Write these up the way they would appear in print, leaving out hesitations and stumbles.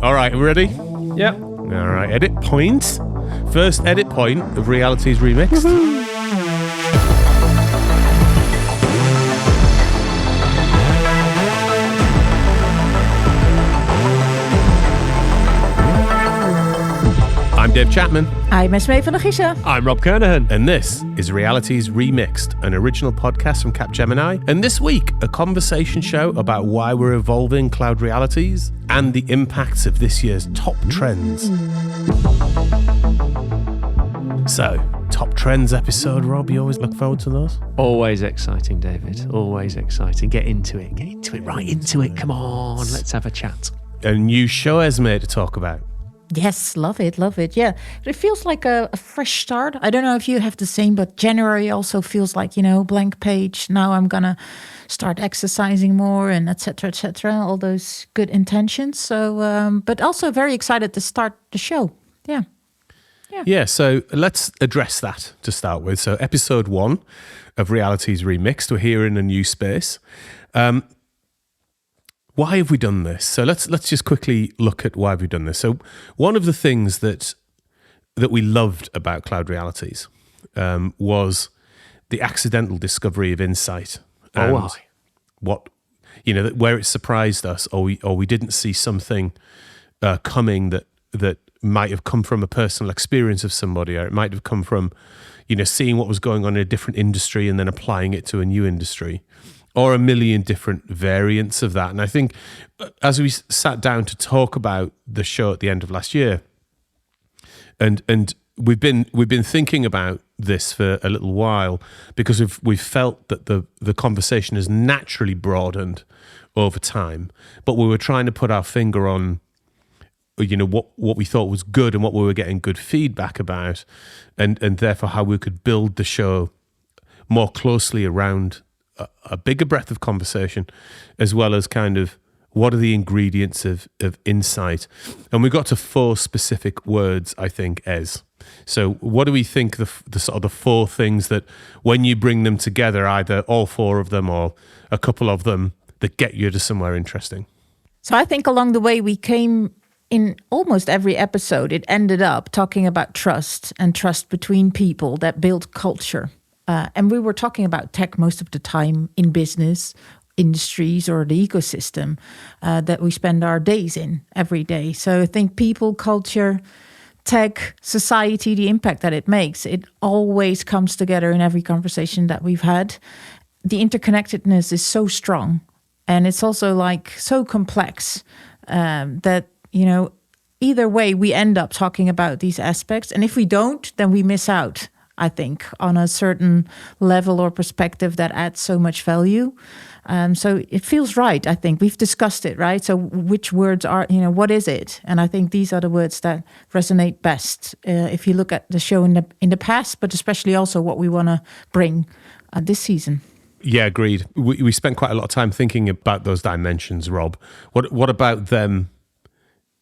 All right, we ready? Yep. All right, edit point. First edit point of Realities Remixed. I'm Dave Chapman. I'm Esmee van Giessen. I'm Rob Kernahan. And this is Realities Remixed, an original podcast from Capgemini. And this week, a conversation show about why we're evolving cloud realities and the impacts of this year's top trends. So, top trends episode, Rob, you always look forward to those? Always exciting, David. Always exciting. Get into it. Right into it. Come on, let's have a chat. A new show, Esmee, to talk about. Yes, love it. Yeah, it feels like a fresh start. I don't know if you have the same, but January also feels like, blank page. Now I'm going to start exercising more and et cetera, all those good intentions. So, but also very excited to start the show. Yeah, so let's address that to start with. So episode 1 of Realities Remixed, we're here in a new space. Why have we done this? So let's just quickly look at why we've done this. So one of the things that we loved about cloud realities was the accidental discovery of insight. And what where it surprised us, or we didn't see something coming that might have come from a personal experience of somebody, or it might have come from seeing what was going on in a different industry and then applying it to a new industry. Or a million different variants of that. And I think as we sat down to talk about the show at the end of last year, and we've been thinking about this for a little while because we've felt that the conversation has naturally broadened over time, but we were trying to put our finger on what we thought was good and what we were getting good feedback about, and therefore how we could build the show more closely around a bigger breadth of conversation, as well as kind of what are the ingredients of insight. And we got to 4 specific words, I think, So what do we think the sort of the 4 things that when you bring them together, either all 4 of them or a couple of them, that get you to somewhere interesting? So I think along the way we came in almost every episode, it ended up talking about trust and trust between people that build culture. And we were talking about tech most of the time in business, industries, or the ecosystem that we spend our days in every day. So I think people, culture, tech, society, the impact that it makes, it always comes together in every conversation that we've had. The interconnectedness is so strong, and it's also like so complex that, either way we end up talking about these aspects. And if we don't, then we miss out, I think, on a certain level or perspective that adds so much value. So it feels right, I think. We've discussed it, right? So which words are, what is it? And I think these are the words that resonate best if you look at the show in the past, but especially also what we want to bring this season. Yeah, agreed. We spent quite a lot of time thinking about those dimensions, Rob. What about them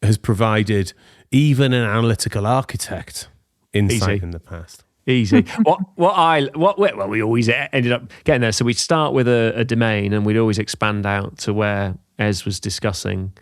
has provided even an analytical architect insight in the past? Easy. Well, we always ended up getting there. So we'd start with a domain, and we'd always expand out to where Ez was discussing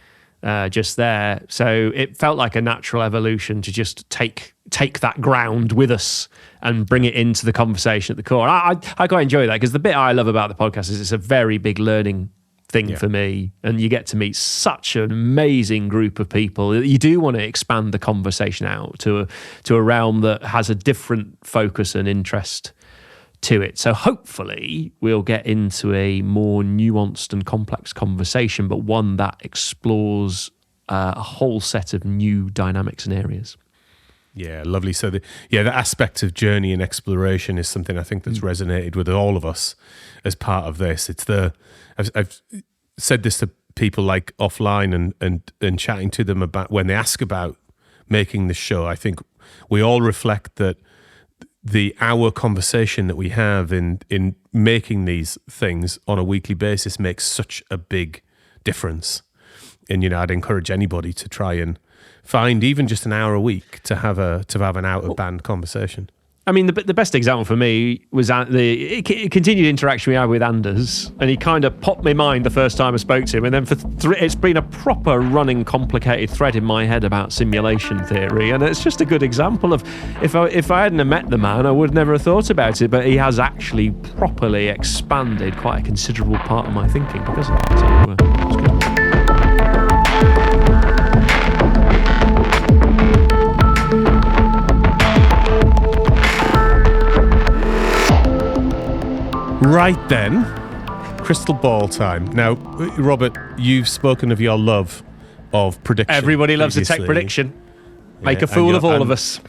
just there. So it felt like a natural evolution to just take that ground with us and bring it into the conversation at the core. I quite enjoy that, because the bit I love about the podcast is it's a very big learning thing for me, and you get to meet such an amazing group of people. You do want to expand the conversation out to a realm that has a different focus and interest to it. So hopefully we'll get into a more nuanced and complex conversation, but one that explores a whole set of new dynamics and areas. Yeah, lovely. So the aspect of journey and exploration is something I think that's resonated with all of us as part of this. It's I've said this to people like offline and chatting to them about when they ask about making the show. I think we all reflect that the hour conversation that we have in making these things on a weekly basis makes such a big difference. And I'd encourage anybody to try and find even just an hour a week to have an out of band conversation. I mean, the best example for me was the continued interaction we had with Anders, and he kind of popped my mind the first time I spoke to him, and then it's been a proper running complicated thread in my head about simulation theory, and it's just a good example of if I hadn't have met the man, I would never have thought about it, but he has actually properly expanded quite a considerable part of my thinking because of that. So, it's good. Right then, crystal ball time. Now, Robert, you've spoken of your love of prediction. Everybody loves a tech prediction. Make a fool of all of us.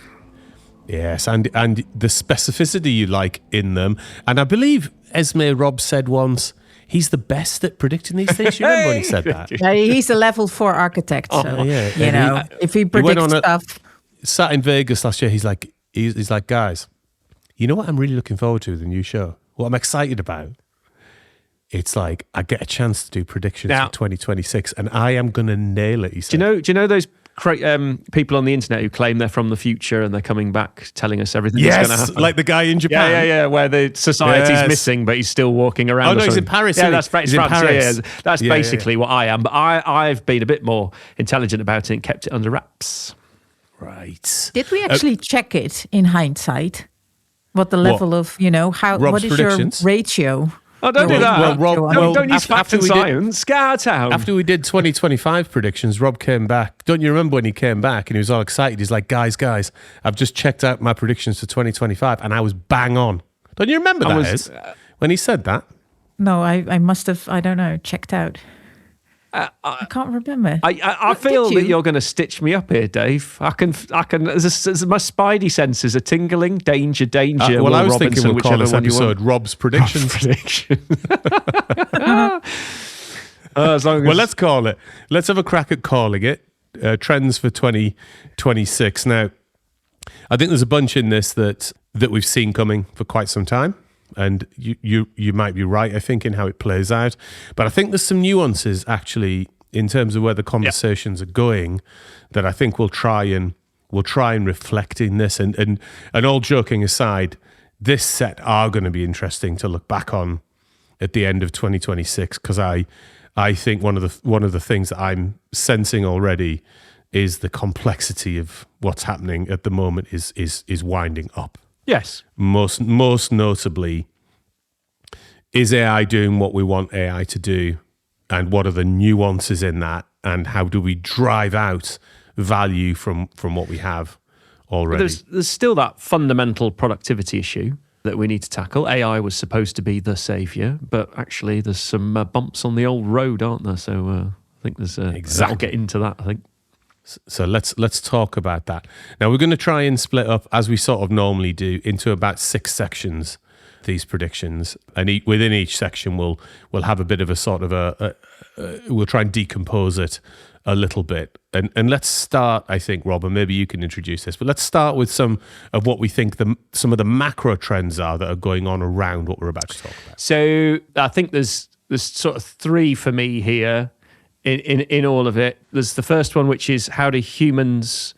Yes, and the specificity you like in them. And I believe Esmee Rob said once, he's the best at predicting these things. You remember when he said that? Yeah, he's a level 4 architect. So, yeah. If he predicts stuff. Sat in Vegas last year, he's like, guys, you know what I'm really looking forward to with the new show? What I'm excited about, it's like I get a chance to do predictions for 2026, and I am going to nail it. He said. Do you know those people on the internet who claim they're from the future and they're coming back telling us everything that's going to happen? Like the guy in Japan. Yeah, where the society's missing, but he's still walking around. Oh no, he's in Paris. Yeah, that's France. Paris. Yeah. That's basically what I am. But I've been a bit more intelligent about it and kept it under wraps. Right. Did we actually check it in hindsight? What the level of, how? Rob's what is your ratio? Oh, don't do that. Don't use fact and science. Get out of town. After we did 2025 predictions, Rob came back. Don't you remember when he came back and he was all excited? He's like, guys, I've just checked out my predictions for 2025 and I was bang on. Don't you remember that, when he said that? No, I must have, I don't know, checked out. I can't remember. I feel that you're going to stitch me up here, Dave. I can. As my spidey senses are tingling. Danger. Well, I was Robinson, thinking we'll call this episode Rob's Predictions. Let's call it. Let's have a crack at calling it trends for 2026. Now, I think there's a bunch in this that we've seen coming for quite some time. And you might be right, I think, in how it plays out. But I think there's some nuances, actually, in terms of where the conversations are going that I think we'll try and reflect in this. And all joking aside, this set are going to be interesting to look back on at the end of 2026, because I think one of the things that I'm sensing already is the complexity of what's happening at the moment is winding up. Yes. Most notably, is AI doing what we want AI to do? And what are the nuances in that? And how do we drive out value from what we have already? There's still that fundamental productivity issue that we need to tackle. AI was supposed to be the savior, but actually there's some bumps on the old road, aren't there? So I think there's I'll get into that, I think. So let's talk about that. Now we're going to try and split up, as we sort of normally do, into about 6 sections, these predictions, and within each section we'll have a bit of a sort of we'll try and decompose it a little bit. And let's start, I think, Rob, and maybe you can introduce this, but let's start with some of what we think some of the macro trends are that are going on around what we're about to talk about. So I think there's sort of 3 for me here. In all of it, there's the first one, which is how do humans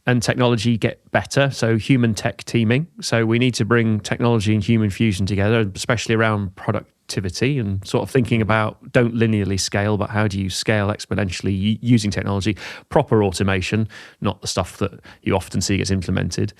and technology get better? So human tech teaming. So we need to bring technology and human fusion together, especially around productivity and sort of thinking about don't linearly scale, but how do you scale exponentially using technology? Proper automation, not the stuff that you often see gets implemented.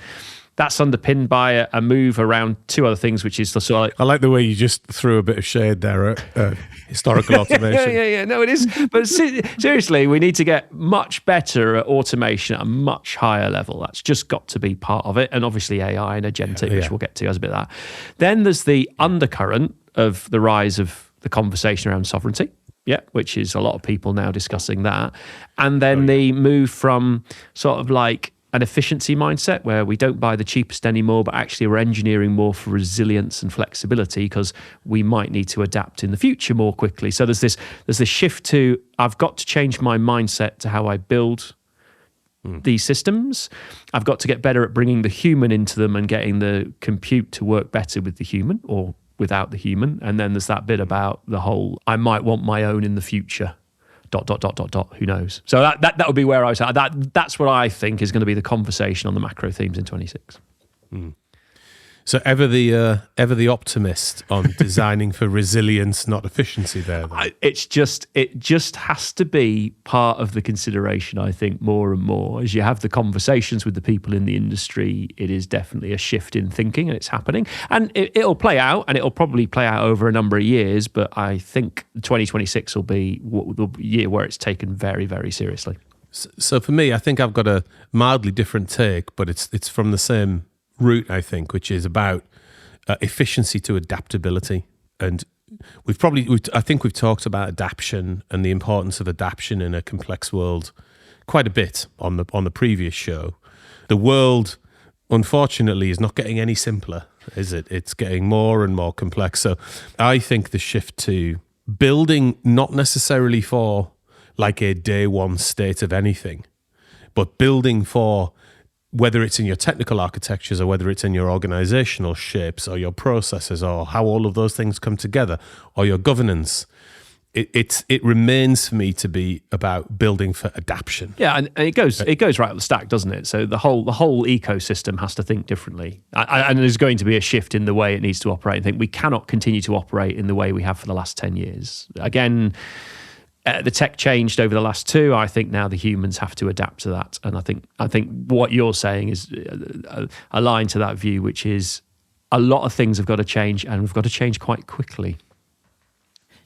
That's underpinned by a move around 2 other things, which is the sort of... I like the way you just threw a bit of shade there at historical automation. Yeah. No, it is. But seriously, we need to get much better at automation at a much higher level. That's just got to be part of it. And obviously AI and Agentic, which we'll get to as a bit of that. Then there's the undercurrent of the rise of the conversation around sovereignty. Yeah, which is a lot of people now discussing that. And then the move from sort of like an efficiency mindset where we don't buy the cheapest anymore, but actually we're engineering more for resilience and flexibility because we might need to adapt in the future more quickly. So there's this shift to I've got to change my mindset to how I build these systems. I've got to get better at bringing the human into them and getting the compute to work better with the human or without the human. And then there's that bit about the whole I might want my own in the future. ... Who knows? So that would be where I was at. That's what I think is going to be the conversation on the macro themes in 26. So ever the optimist on designing for resilience, not efficiency. There, it just has to be part of the consideration. I think more and more as you have the conversations with the people in the industry, it is definitely a shift in thinking, and it's happening. And it'll play out, and it'll probably play out over a number of years. But I think 2026 will be the year where it's taken very, very seriously. So for me, I think I've got a mildly different take, but it's from the same route, I think, which is about efficiency to adaptability. And I think we've talked about adaption and the importance of adaption in a complex world quite a bit on the previous show. The world, unfortunately, is not getting any simpler, is it? It's getting more and more complex. So I think the shift to building not necessarily for like a day one state of anything, but building for whether it's in your technical architectures or whether it's in your organizational shapes or your processes or how all of those things come together or your governance, it remains for me to be about building for adaption. Yeah, and it goes right up the stack, doesn't it? So the whole ecosystem has to think differently, and there's going to be a shift in the way it needs to operate. I think we cannot continue to operate in the way we have for the last 10 years. Again, the tech changed over the last 2. I think now the humans have to adapt to that, and I think what you're saying is aligned to that view, which is a lot of things have got to change, and we've got to change quite quickly.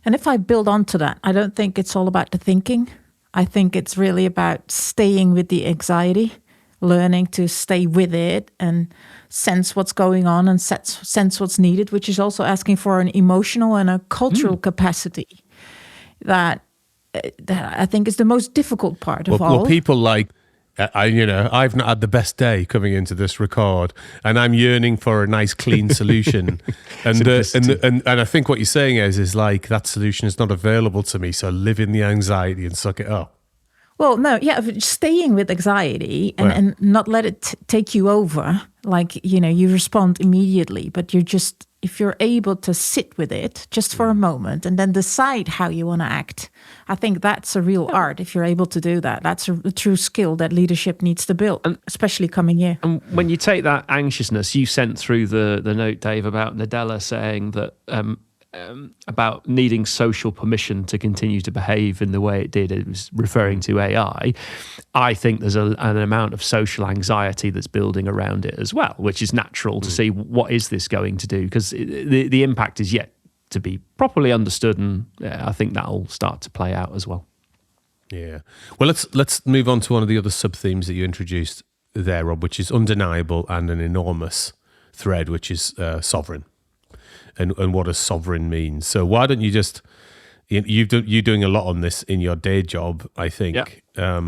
And if I build onto that, I don't think it's all about the thinking. I think it's really about staying with the anxiety, learning to stay with it and sense what's going on and sense what's needed, which is also asking for an emotional and a cultural capacity that I think is the most difficult part of all. Well, people like, I've not had the best day coming into this record, and I'm yearning for a nice, clean solution. and I think what you're saying is like that solution is not available to me, so live in the anxiety and suck it up. Well, no, yeah, staying with anxiety and not let it take you over. Like, you respond immediately, but if you're able to sit with it just for a moment and then decide how you want to act, I think that's a real art. If you're able to do that, that's a true skill that leadership needs to build, especially coming year. And when you take that anxiousness, you sent through the note, Dave, about Nadella saying that about needing social permission to continue to behave in the way it did. It was referring to AI. I think there's an amount of social anxiety that's building around it as well, which is natural to see what is this going to do, because the impact is yet to be properly understood, and I think that'll start to play out as well. Yeah. Well, let's move on to one of the other sub-themes that you introduced there, Rob, which is undeniable and an enormous thread, which is sovereign. And what does sovereign mean? So why don't you just, you're doing a lot on this in your day job, I think. Yeah.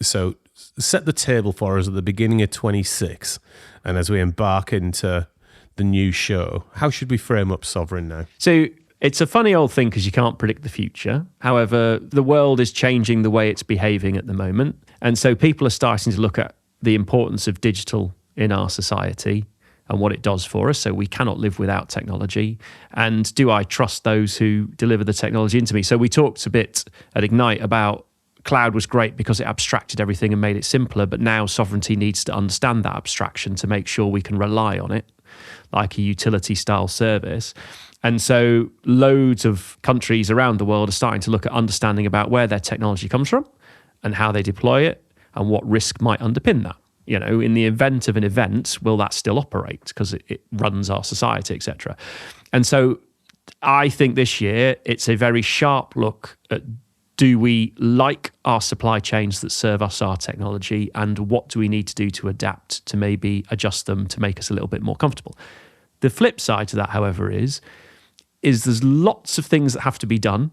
So set the table for us at the beginning of 26, and as we embark into the new show, how should we frame up sovereign now? So it's a funny old thing because you can't predict the future. However, the world is changing the way it's behaving at the moment. And so people are starting to look at the importance of digital in our society and what it does for us. So we cannot live without technology. And do I trust those who deliver the technology into me? So we talked a bit at Ignite about cloud was great because it abstracted everything and made it simpler, but now sovereignty needs to understand that abstraction to make sure we can rely on it like a utility style service. And so loads of countries around the world are starting to look at understanding about where their technology comes from and how they deploy it and what risk might underpin that. In the event of an event, will that still operate because it runs our society, etc. And so I think this year it's a very sharp look at, do we like our supply chains that serve us our technology, and what do we need to do to adapt to maybe adjust them to make us a little bit more comfortable? The flip side to that, however, is there's lots of things that have to be done,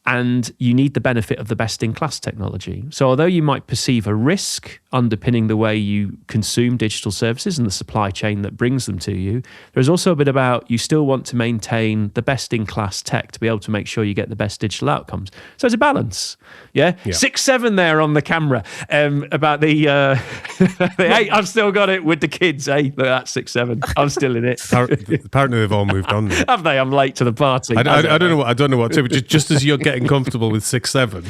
and you need the benefit of the best-in-class technology. So although you might perceive a risk underpinning the way you consume digital services and the supply chain that brings them to you, there's also a bit about you still want to maintain the best-in-class tech to be able to make sure you get the best digital outcomes. So it's a balance. Yeah? 6-7 there on the camera. About the, the 8, I've still got it with the kids. Hey, look at that 6-7. I'm still in it. Apparently they've all moved on. Have they? I'm late to the party. I don't know what to, but just as you're getting comfortable with 6-7,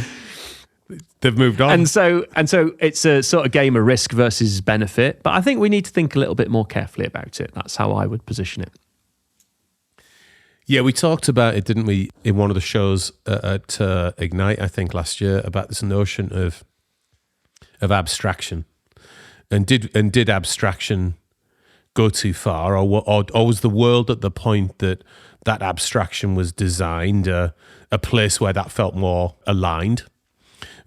They've moved on. And so it's a sort of game of risk versus benefit. But I think we need to think a little bit more carefully about it. That's how I would position it. Yeah, we talked about it, didn't we, in one of the shows at Ignite, I think, last year, about this notion of abstraction. And did abstraction go too far, or was the world at the point that abstraction was designed a place where that felt more aligned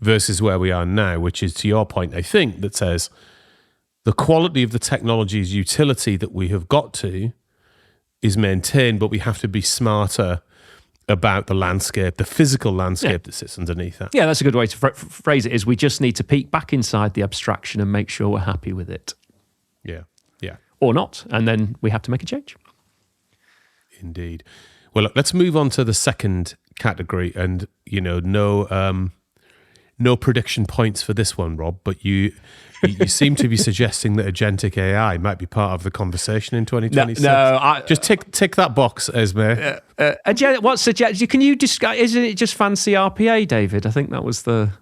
versus where we are now, which is, to your point, I think, that says the quality of the technology's utility that we have got to is maintained, but we have to be smarter about the landscape, the physical landscape that sits underneath that. Yeah, that's a good way to phrase it, is we just need to peek back inside the abstraction and make sure we're happy with it. Yeah. Or not, and then we have to make a change. Indeed. Well, look, let's move on to the second category, and no prediction points for this one, Rob, but you seem to be suggesting that agentic AI might be part of the conversation in 2026. Just tick that box, Esmee. What's suggested? Can you discuss? Isn't it just fancy RPA, David? I think that was the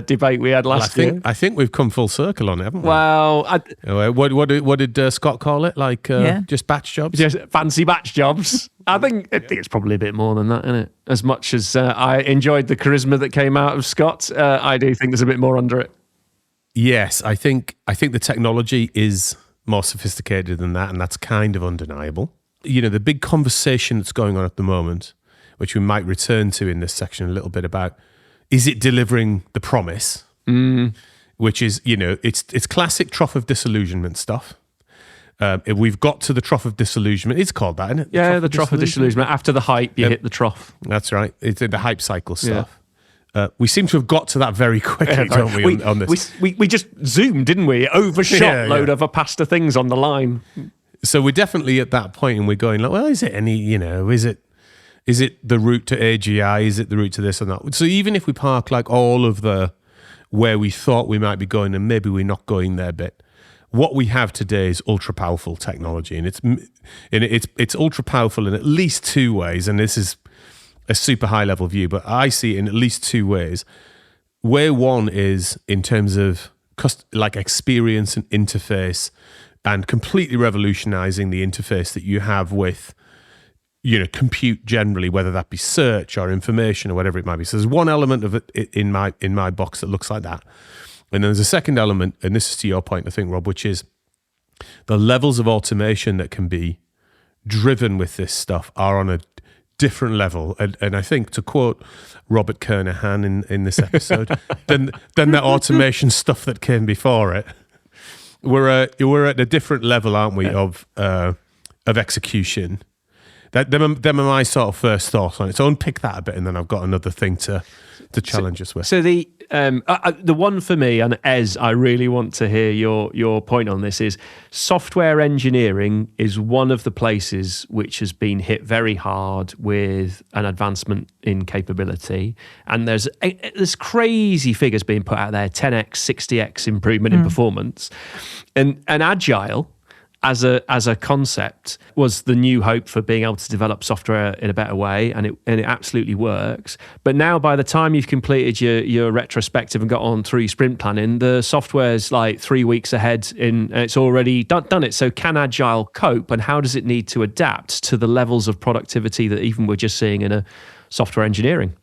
debate we had last year. I think we've come full circle on it, haven't we? Well, what did Scott call it? Just batch jobs? Just fancy batch jobs. I think it's probably a bit more than that, isn't it? As much as I enjoyed the charisma that came out of Scott, I do think there's a bit more under it. Yes, I think the technology is more sophisticated than that, and that's kind of undeniable. The big conversation that's going on at the moment, which we might return to in this section a little bit about, is it delivering the promise? Which is, it's classic trough of disillusionment stuff. If we've got to the trough of disillusionment, it's called that, isn't it? The trough of disillusionment. After the hype, you hit the trough. That's right. It's in the hype cycle stuff. We seem to have got to that very quickly, don't we, on this? We just zoomed, didn't we? Overshot load of pasta things on the line. So we're definitely at that point, and we're going like, well, is it any, is it the route to AGI? Is it the route to this or that? So even if we park like all of the where we thought we might be going, and maybe we're not going there, but what we have today is ultra powerful technology, and it's ultra powerful in at least two ways. And this is a super high level view, but I see it in at least two ways. Where one is in terms of like experience and interface, and completely revolutionizing the interface that you have with compute generally, whether that be search or information or whatever it might be. So there's one element of it in my box that looks like that. And then there's a second element, and this is to your point, I think, Rob, which is the levels of automation that can be driven with this stuff are on a different level. And I think, to quote Robert Kernahan in this episode, than the automation stuff that came before it. We're at a different level, aren't we, of execution. Them are my sort of first thoughts on it. So unpick that a bit, and then I've got another thing to challenge us with. So the one for me, and Ez, I really want to hear your point on this, is software engineering is one of the places which has been hit very hard with an advancement in capability. And there's crazy figures being put out there, 10x, 60x improvement in performance. And Agile, as a concept, was the new hope for being able to develop software in a better way, and it absolutely works. But now, by the time you've completed your retrospective and got on through sprint planning, the software's like 3 weeks ahead and it's already done it. So can Agile cope, and how does it need to adapt to the levels of productivity that even we're just seeing in a software engineering?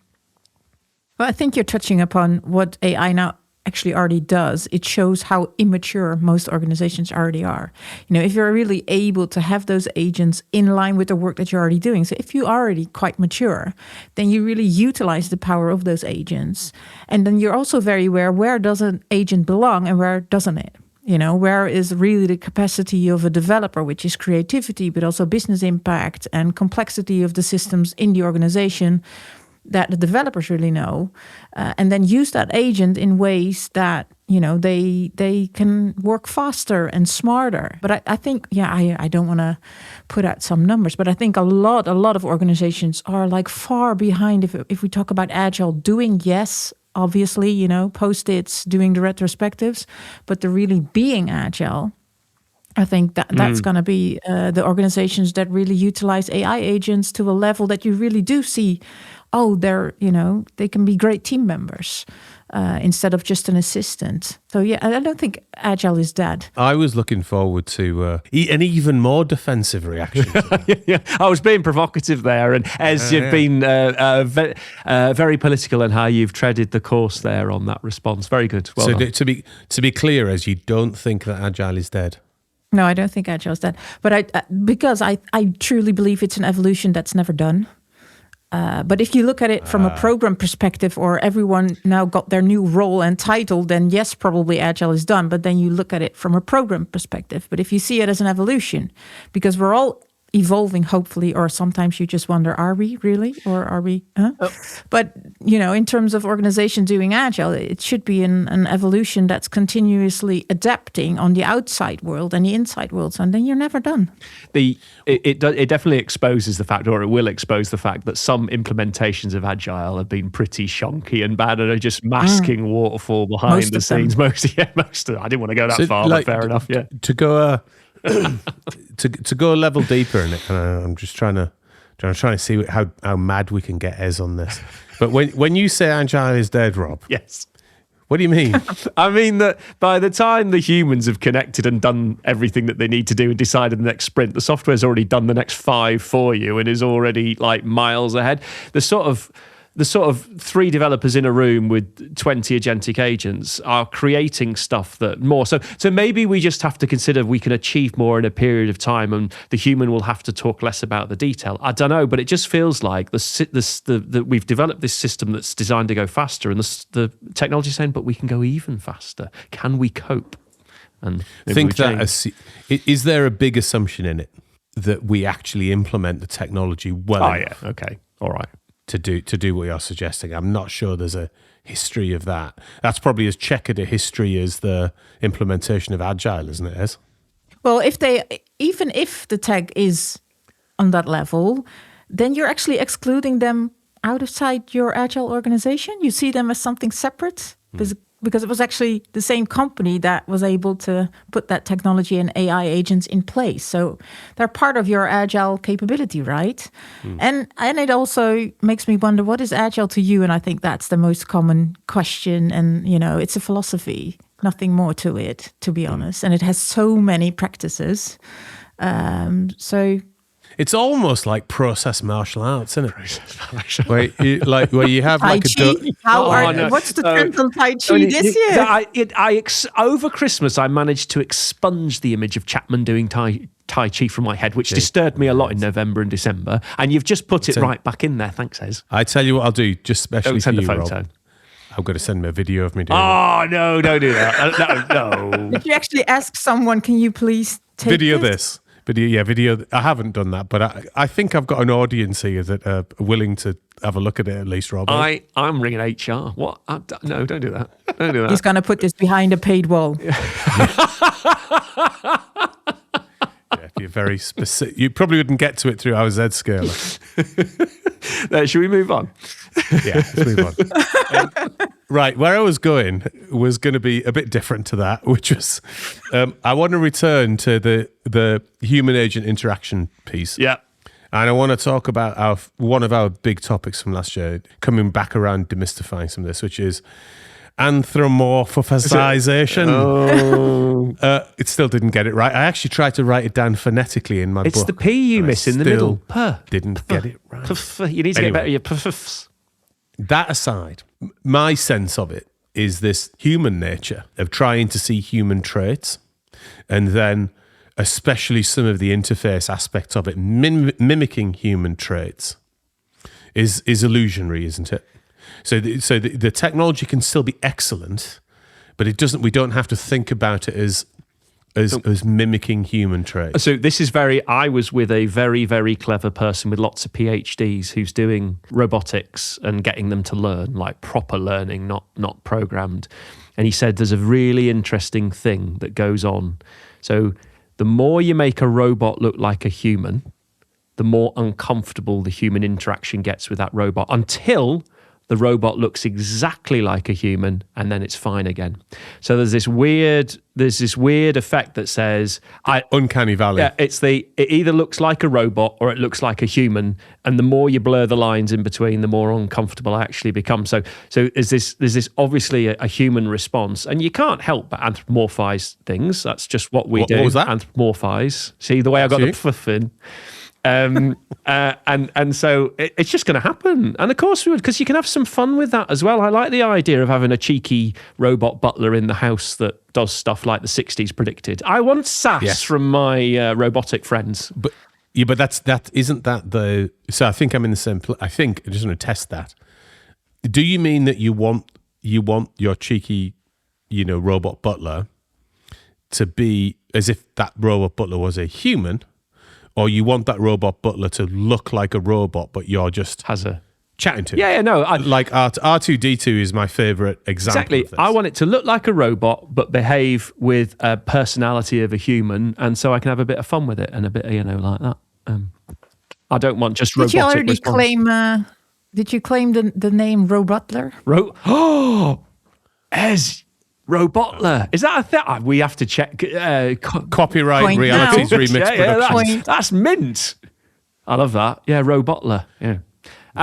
Well, I think you're touching upon what AI now actually already does. It shows how immature most organizations already are. If you're really able to have those agents in line with the work that you're already doing. So if you are already quite mature, then you really utilize the power of those agents. And then you're also very aware, where does an agent belong and where doesn't it? Where is really the capacity of a developer, which is creativity, but also business impact and complexity of the systems in the organization that the developers really know, and then use that agent in ways that they can work faster and smarter. But I think I don't want to put out some numbers, but I think a lot of organizations are like far behind if we talk about Agile doing, yes, obviously, post-its, doing the retrospectives, but the really being Agile. I think that's going to be the organizations that really utilize AI agents to a level that you really do see oh, they can be great team members instead of just an assistant. So yeah, I don't think Agile is dead. I was looking forward to an even more defensive reaction. Yeah, I was being provocative there, and as you've been very political in how you've treaded the course there on that response. Very good. Well so done. to be clear, as you don't think that Agile is dead. No, I don't think Agile is dead. But because I truly believe it's an evolution that's never done. But if you look at it from a program perspective, or everyone now got their new role and title, then yes, probably Agile is done. But then you look at it from a program perspective. But if you see it as an evolution, because we're all evolving, hopefully, or sometimes you just wonder, are we really? Or are we? Huh? Oh. But, in terms of organization doing Agile, it should be an evolution that's continuously adapting on the outside world and the inside world. And then you're never done. It definitely exposes the fact, or it will expose the fact, that some implementations of Agile have been pretty shonky and bad and are just masking waterfall behind the scenes. Most of them. I didn't want to go that far, but fair enough, yeah. To go... to go a level deeper in it, I'm just trying to see how mad we can get Ez on this. But when you say Agile is dead, Rob, yes, what do you mean? I mean that by the time the humans have connected and done everything that they need to do and decided the next sprint, the software's already done the next 5 for you and is already like miles ahead. The sort of 3 developers in a room with 20 agentic agents are creating stuff that more. So maybe we just have to consider we can achieve more in a period of time, and the human will have to talk less about the detail. I don't know, but it just feels like the we've developed this system that's designed to go faster, and the technology is saying, but we can go even faster. Can we cope? And think that is there a big assumption in it that we actually implement the technology well enough? Yeah, okay, all right. To do what you're suggesting. I'm not sure there's a history of that. That's probably as checkered a history as the implementation of Agile, isn't it, Ez? Well, even if the tech is on that level, then you're actually excluding them outside your Agile organization. You see them as something separate because it was actually the same company that was able to put that technology and AI agents in place. So they're part of your Agile capability, right? And it also makes me wonder, what is Agile to you? And I think that's the most common question. And, it's a philosophy, nothing more to it, to be honest. And it has so many practices. It's almost like process martial arts, isn't it? Where you have like what's the trend on Tai Chi this year? Over Christmas, I managed to expunge the image of Chapman doing Tai Chi from my head, which disturbed me a lot in November and December. And you've just put it right back in there. Thanks, Ez. I tell you what I'll do, just especially for you, photo. Rob. I'm going to send me a video of me doing it. Oh, no, don't do that. No. Did you actually ask someone, can you please take video this? Video. I haven't done that, but I think I've got an audience here that are willing to have a look at it at least, Rob. I'm ringing HR. What? No, don't do that. Don't do that. He's going to put this behind a paid wall. If you're very specific, you probably wouldn't get to it through our Z scaler. Should we move on? Yeah, let's move on. Right, where I was going to be a bit different to that, which was I want to return to the human agent interaction piece. Yeah. And I want to talk about one of our big topics from last year, coming back around demystifying some of this, which is anthropomorphization. It still didn't get it right. I actually tried to write it down phonetically in my book. It's the P you miss in the middle. Didn't get it right. You need to get better your puffs. That aside, my sense of it is this human nature of trying to see human traits, and then especially some of the interface aspect of it, mimicking human traits, is illusionary, isn't it? So the technology can still be excellent, but we don't have to think about it as mimicking human traits. So I was with a very, very clever person with lots of PhDs who's doing robotics and getting them to learn, like proper learning, not programmed. And he said there's a really interesting thing that goes on. So the more you make a robot look like a human, the more uncomfortable the human interaction gets with that robot, until the robot looks exactly like a human, and then it's fine again. So there's this weird effect that says uncanny valley. Yeah, it either looks like a robot or it looks like a human, and the more you blur the lines in between, the more uncomfortable I actually become. So there's this obviously a human response, and you can't help but anthropomorphize things. That's just what we do. What was that? Anthropomorphize. See the way I got the pfuff in. And so it's just going to happen. And of course we would, because you can have some fun with that as well. I like the idea of having a cheeky robot butler in the house that does stuff like the 60s predicted. I want sass from my robotic friends. But isn't that the... So I think I'm in the same... I think, I just want to test that. Do you mean that you want your cheeky, robot butler to be as if that robot butler was a human, or you want that robot butler to look like a robot, but you're just chatting to him? No. Like R2-D2 is my favorite example Exactly. of this. I want it to look like a robot, but behave with a personality of a human, and so I can have a bit of fun with it and a bit, like that. I don't want just robotic response. Did you claim the name Robotler? Robotler. Is that a thing? We have to check. Copyright Point Realities now. Remixed Productions. That's mint. I love that. Yeah, Robotler. Yeah.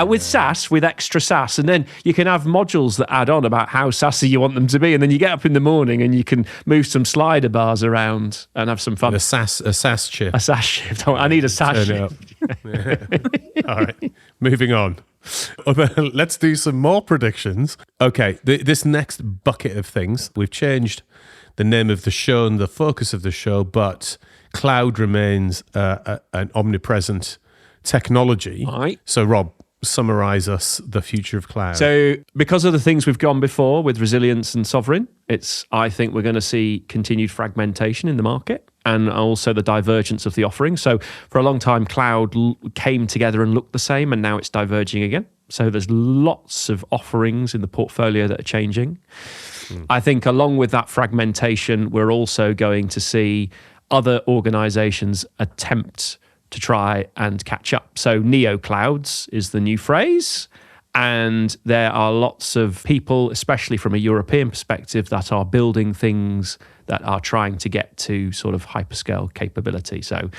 With sass, with extra sass. And then you can have modules that add on about how sassy you want them to be. And then you get up in the morning and you can move some slider bars around and have some fun. A sass chip. A sass chip. I need a sass chip. All right. Moving on. Let's do some more predictions. Okay, this next bucket of things, we've changed the name of the show and the focus of the show, but cloud remains an omnipresent technology. Right. So, Rob, summarize us the future of cloud. So, because of the things we've gone before with resilience and sovereign, I think we're going to see continued fragmentation in the market, and also the divergence of the offering. So for a long time, cloud came together and looked the same, and now it's diverging again. So there's lots of offerings in the portfolio that are changing. I think along with that fragmentation, we're also going to see other organizations attempt to try and catch up. So neo-clouds is the new phrase. And there are lots of people, especially from a European perspective, that are building things that are trying to get to sort of hyperscale capability. So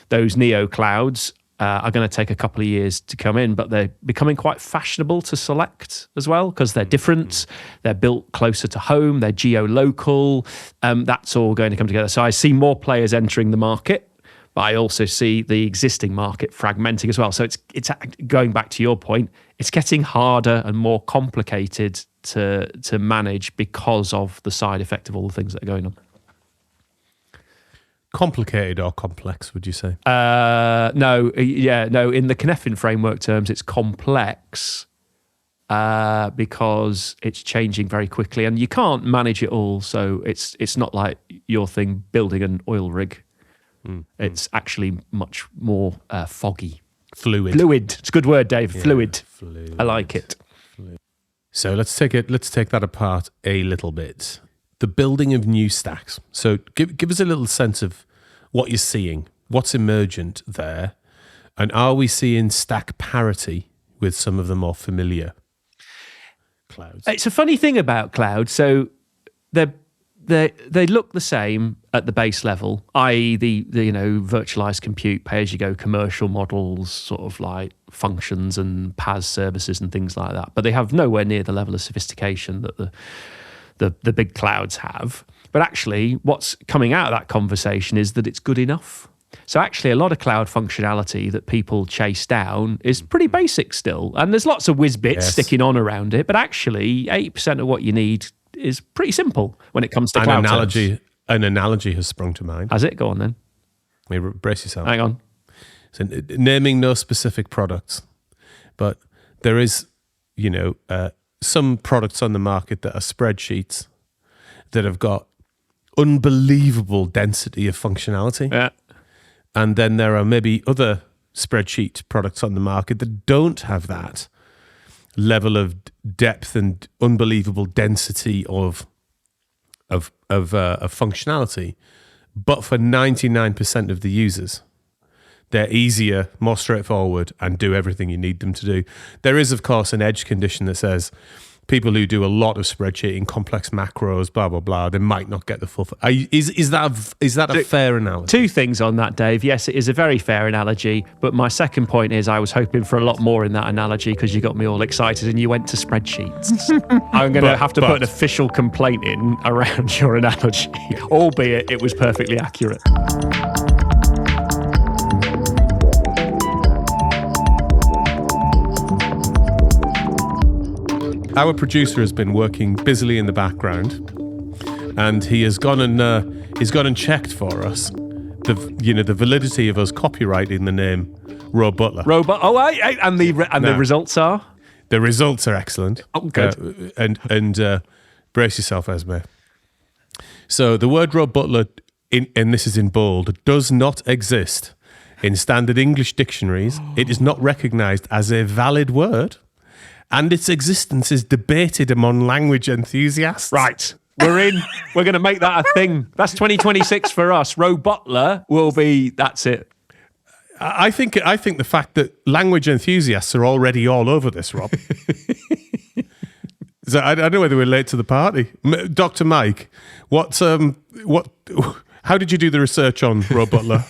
those neo clouds are going to take a couple of years to come in, but they're becoming quite fashionable to select as well because they're different. They're built closer to home. They're geo-local. That's all going to come together. So I see more players entering the market, but I also see the existing market fragmenting as well. So it's going back to your point, it's getting harder and more complicated to manage because of the side effect of all the things that are going on. Complicated or complex, would you say? No. In the Cynefin framework terms, it's complex because it's changing very quickly, and you can't manage it all. So it's not like your thing building an oil rig. It's actually much more foggy. Fluid. It's a good word, Dave. Yeah, Fluid. fluid. I like it. So let's take that apart a little bit. The building of new stacks. So give us a little sense of what you're seeing, what's emergent there, and are we seeing stack parity with some of the more familiar clouds? It's a funny thing about cloud. So they look the same at the base level, i.e. the virtualized compute, pay-as-you-go commercial models, sort of like functions and PaaS services and things like that. But they have nowhere near the level of sophistication that the big clouds have. But actually, what's coming out of that conversation is that it's good enough. So actually, a lot of cloud functionality that people chase down is pretty basic still. And there's lots of whiz bits sticking on around it. But actually, 80% of what you need is pretty simple when it comes to cloud terms. An analogy has sprung to mind. Has it? Go on then. Brace yourself. Hang on. So naming no specific products, but there is, some products on the market that are spreadsheets that have got unbelievable density of functionality. Yeah. And then there are maybe other spreadsheet products on the market that don't have that level of depth and unbelievable density of functionality. But for 99% of the users, They're easier, more straightforward, and do everything you need them to do. There is, of course, an edge condition that says people who do a lot of spreadsheeting, complex macros, blah, blah, blah, they might not get the full... Is that a fair analogy? Two things on that, Dave. Yes, it is a very fair analogy, but my second point is I was hoping for a lot more in that analogy because you got me all excited and you went to spreadsheets. I'm going to have to put an official complaint in around your analogy, albeit it was perfectly accurate. Our producer has been working busily in the background, and he has gone and checked for us the validity of us copyrighting the name Rob Butler. The results are? The results are excellent. Oh, good. And brace yourself, Esmee. So the word Rob Butler, and this is in bold, does not exist in standard English dictionaries. It is not recognised as a valid word. And its existence is debated among language enthusiasts. Right. We're in. We're going to make that a thing. That's 2026 for us. Rob Butler will be, that's it. I think the fact that language enthusiasts are already all over this, Rob. So I don't know whether we're late to the party. Dr. Mike, how did you do the research on Rob Butler?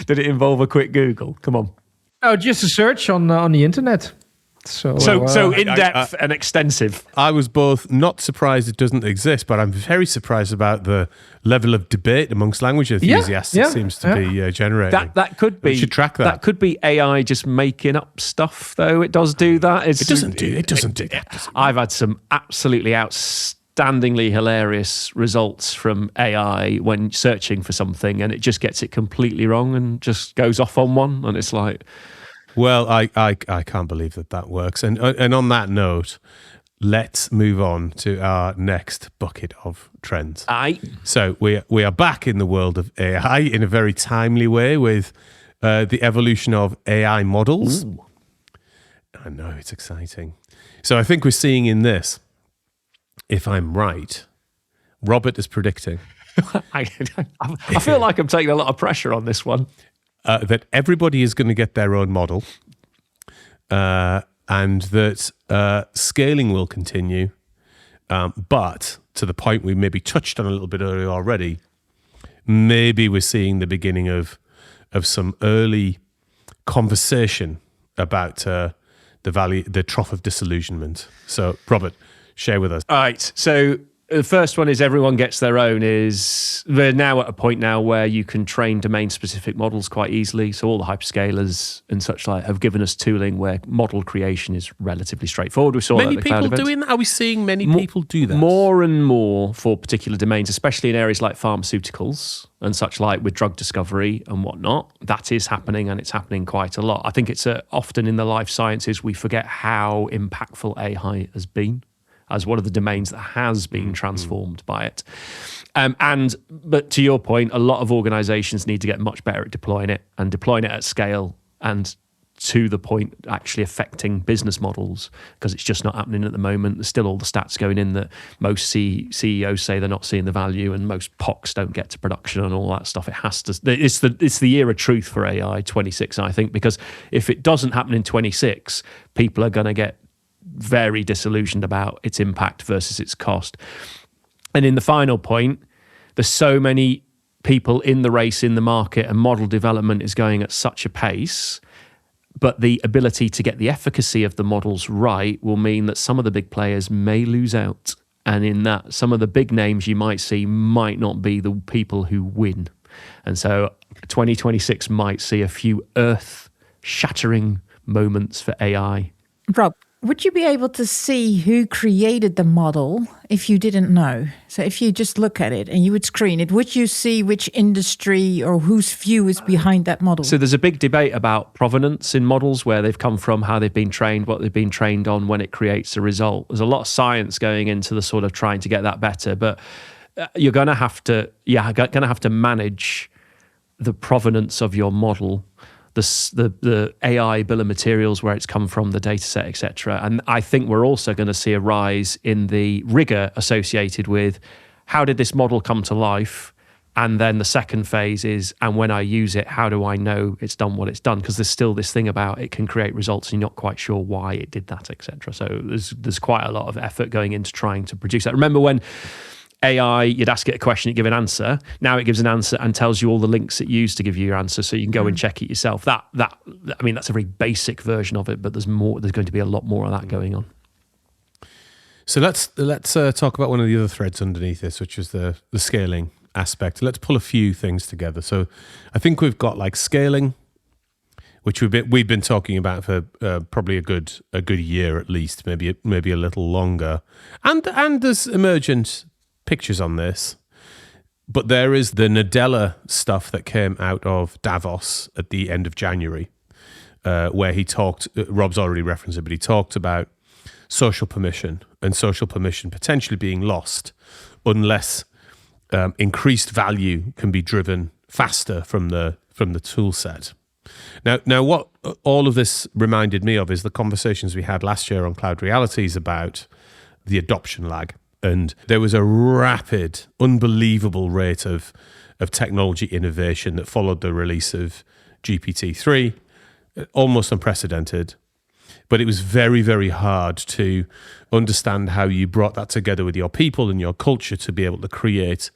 Did it involve a quick Google? Come on. Oh, just a search on the internet. So in-depth and extensive. I was both not surprised it doesn't exist, but I'm very surprised about the level of debate amongst language enthusiasts it seems to be generating. That could be. We should track that. That could be AI just making up stuff, though. It does do that. It doesn't do that. I've had some absolutely outstandingly hilarious results from AI when searching for something, and it just gets it completely wrong and just goes off on one, and it's like... Well, I can't believe that works. And on that note, let's move on to our next bucket of trends. Aye. So we are back in the world of AI in a very timely way with the evolution of AI models. Ooh. I know, it's exciting. So I think we're seeing in this, if I'm right, Robert is predicting... I feel like I'm taking a lot of pressure on this one. That everybody is going to get their own model, and that scaling will continue, but to the point we maybe touched on a little bit earlier already, maybe we're seeing the beginning of some early conversation about the trough of disillusionment. So, Robert, share with us. All right, so... The first one is everyone gets their own. We're now at a point now where you can train domain-specific models quite easily. So all the hyperscalers and such like have given us tooling where model creation is relatively straightforward. We saw many that at the cloud people event. doing that. Are we seeing many people do that? More and more for particular domains, especially in areas like pharmaceuticals and such like with drug discovery and whatnot. That is happening, and it's happening quite a lot. I think it's often in the life sciences we forget how impactful AI has been as one of the domains that has been transformed by it. But to your point, a lot of organizations need to get much better at deploying it at scale and to the point actually affecting business models, because it's just not happening at the moment. There's still all the stats going in that most CEOs say they're not seeing the value, and most POCs don't get to production and all that stuff. It has to. It's the year of truth for AI 26, I think, because if it doesn't happen in 26, people are going to get very disillusioned about its impact versus its cost. And in the final point, there's so many people in the race in the market, and model development is going at such a pace, but the ability to get the efficacy of the models right will mean that some of the big players may lose out. And in that, some of the big names you might see might not be the people who win. And so 2026 might see a few earth-shattering moments for AI. Rob, would you be able to see who created the model if you didn't know? So if you just look at it and you would screen it, would you see which industry or whose view is behind that model? So there's a big debate about provenance in models, where they've come from, how they've been trained, what they've been trained on when it creates a result. There's a lot of science going into the sort of trying to get that better, but you're going to have to manage the provenance of your model, the AI bill of materials, where it's come from, the data set, etc. And I think we're also going to see a rise in the rigor associated with how did this model come to life? And then the second phase is, and when I use it, how do I know it's done what it's done? Because there's still this thing about it can create results and you're not quite sure why it did that, etc. So there's quite a lot of effort going into trying to produce that. Remember when AI, you'd ask it a question, it'd give an answer. Now it gives an answer and tells you all the links it used to give you your answer, so you can go and check it yourself. I mean, that's a very basic version of it, but there's more. There's going to be a lot more of that going on. So let's talk about one of the other threads underneath this, which is the scaling aspect. Let's pull a few things together. So I think we've got like scaling, which we've been talking about for probably a good year at least, maybe a little longer, and there's emergent pictures on this. But there is the Nadella stuff that came out of Davos at the end of January, where he talked. Rob's already referenced it, but he talked about social permission and social permission potentially being lost unless increased value can be driven faster from the tool set. Now, what all of this reminded me of is the conversations we had last year on Cloud Realities about the adoption lag. And there was a rapid, unbelievable rate of technology innovation that followed the release of GPT-3, almost unprecedented. But it was very, very hard to understand how you brought that together with your people and your culture to be able to create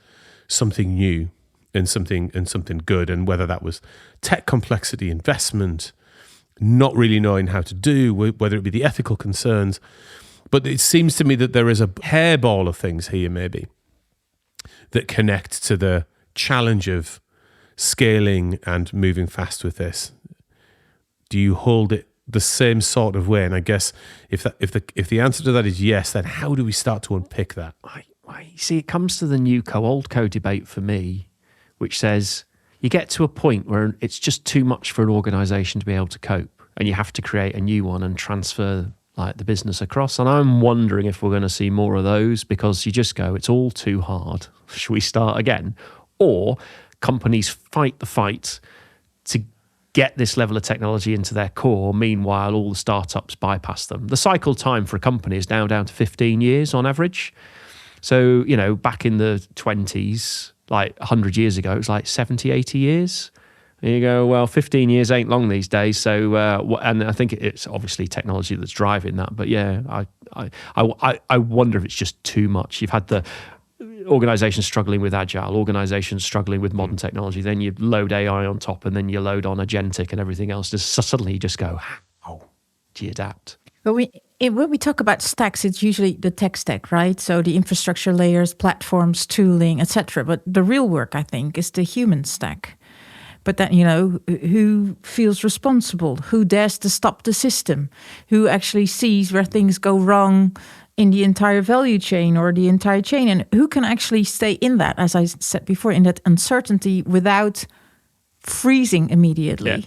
something new and something good. And whether that was tech complexity, investment, not really knowing how to do, whether it be the ethical concerns. But it seems to me that there is a hairball of things here maybe that connect to the challenge of scaling and moving fast with this. Do you hold it the same sort of way? And I guess if the answer to that is yes, then how do we start to unpick that? You see, it comes to the new old co debate for me, which says you get to a point where it's just too much for an organization to be able to cope, and you have to create a new one and transfer like the business across. And I'm wondering if we're going to see more of those, because you just go, it's all too hard. Should we start again? Or companies fight the fight to get this level of technology into their core. Meanwhile, all the startups bypass them. The cycle time for a company is now down to 15 years on average. So, back in the 20s, like 100 years ago, it was like 70, 80 years. And you go, well, 15 years ain't long these days. So, and I think it's obviously technology that's driving that. But yeah, I wonder if it's just too much. You've had the organizations struggling with agile, organizations struggling with modern technology. Then you load AI on top, and then you load on agentic and everything else. Just suddenly you just go, how do you adapt? But when we talk about stacks, it's usually the tech stack, right? So the infrastructure layers, platforms, tooling, etc. But the real work, I think, is the human stack. But then, who feels responsible? Who dares to stop the system? Who actually sees where things go wrong in the entire value chain or the entire chain? And who can actually stay in that, as I said before, in that uncertainty without freezing immediately? Yeah.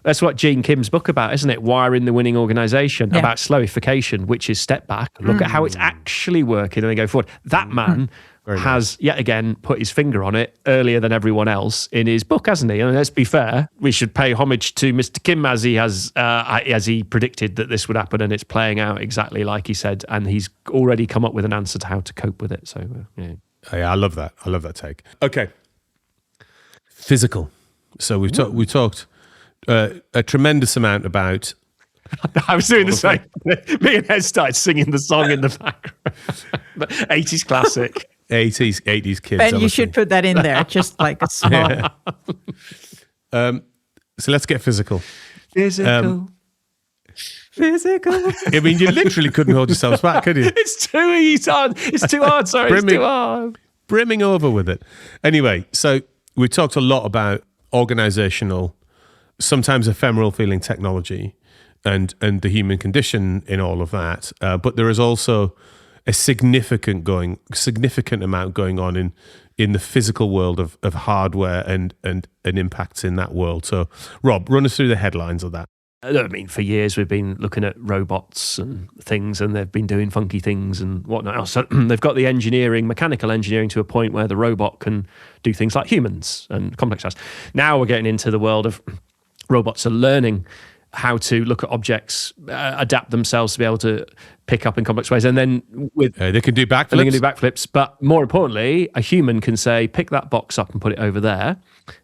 That's what Gene Kim's book about, isn't it? Wiring the Winning Organization, about slowification, which is step back, look at how it's actually working and then go forward. That man has yet again put his finger on it earlier than everyone else in his book, hasn't he? And let's be fair, we should pay homage to Mr. Kim as he predicted that this would happen, and it's playing out exactly like he said, and he's already come up with an answer to how to cope with it. So, yeah. Yeah, I love that. I love that take. Okay. Physical. So we talked a tremendous amount about. I was doing the same. Me and Ed started singing the song in the background. 80s classic. 80s kids. Ben, you should put that in there, just like a small. Yeah. So let's get physical. Physical. I mean, you literally couldn't hold yourselves back, could you? It's too easy. It's too hard. Sorry, it's too hard. Brimming over with it. Anyway, so we talked a lot about organizational, sometimes ephemeral feeling technology and the human condition in all of that. But there is also a significant amount going on in the physical world of hardware and impacts in that world. So, Rob, run us through the headlines of that. I mean, for years we've been looking at robots and things, and they've been doing funky things and whatnot. So they've got the mechanical engineering to a point where the robot can do things like humans and complex tasks. Now we're getting into the world of robots are learning how to look at objects, adapt themselves to be able to pick up in complex ways. And then with they can do backflips. They can do backflips. But more importantly, a human can say, pick that box up and put it over there.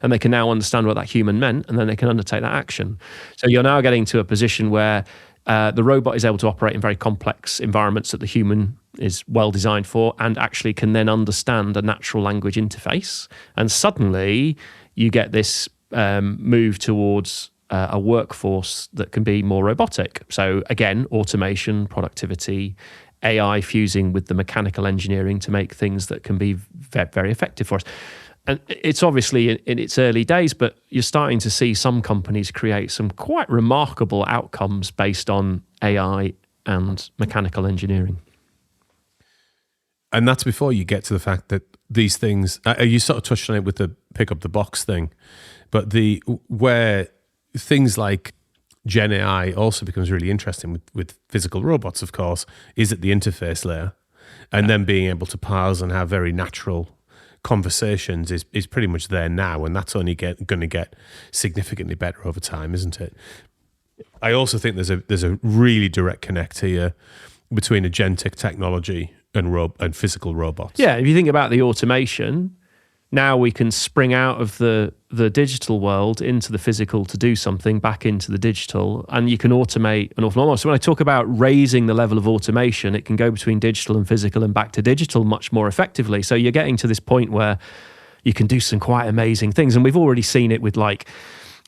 And they can now understand what that human meant, and then they can undertake that action. So you're now getting to a position where the robot is able to operate in very complex environments that the human is well designed for, and actually can then understand a natural language interface. And suddenly you get this move towards a workforce that can be more robotic. So again, automation, productivity, AI fusing with the mechanical engineering to make things that can be very effective for us. And it's obviously in its early days, but you're starting to see some companies create some quite remarkable outcomes based on AI and mechanical engineering. And that's before you get to the fact that these things, you sort of touched on it with the pick up the box thing, but where things like Gen AI also becomes really interesting with physical robots, of course, is at the interface layer. And then being able to parse and have very natural conversations is pretty much there now, and that's only going to get significantly better over time, isn't it? I also think there's a really direct connect here between agentic technology and physical robots. Yeah, if you think about the automation, now we can spring out of the digital world into the physical to do something, back into the digital, and you can automate an awful lot. So when I talk about raising the level of automation, it can go between digital and physical and back to digital much more effectively. So you're getting to this point where you can do some quite amazing things. And we've already seen it with like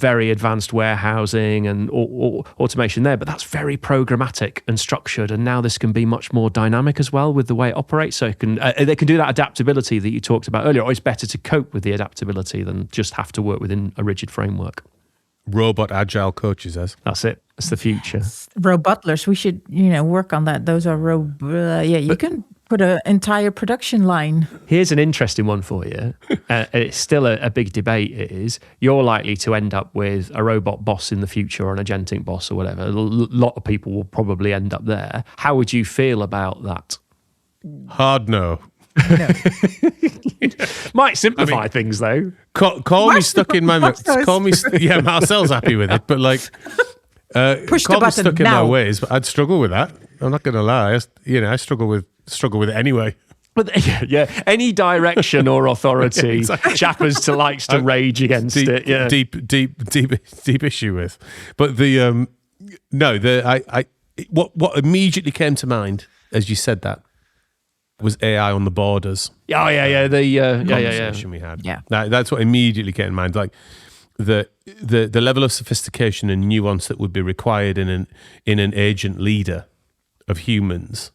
very advanced warehousing and automation there, but that's very programmatic and structured. And now this can be much more dynamic as well with the way it operates. So they can do that adaptability that you talked about earlier. Or it's better to cope with the adaptability than just have to work within a rigid framework. Robot agile coaches, That's it. It's the future. Robotlers, we should, work on that. Those are you can put an entire production line. Here's an interesting one for you. It's still a big debate. It is, you're likely to end up with a robot boss in the future or an agentic boss or whatever. A lot of people will probably end up there. How would you feel about that? Hard no. Might simplify things though. Call me stuck in my yeah, Marcel's happy with it, but like push call the me stuck button in now. my ways, but I'd struggle with that. I'm not going to lie. I struggle with it anyway. But yeah, any direction or authority, exactly. Chapman's likes to rage against it. Yeah, deep issue with. But what immediately came to mind as you said that was AI on the borders. Oh yeah. Conversation we had. Yeah, That's what immediately came to mind. Like the level of sophistication and nuance that would be required in an agent leader of humans.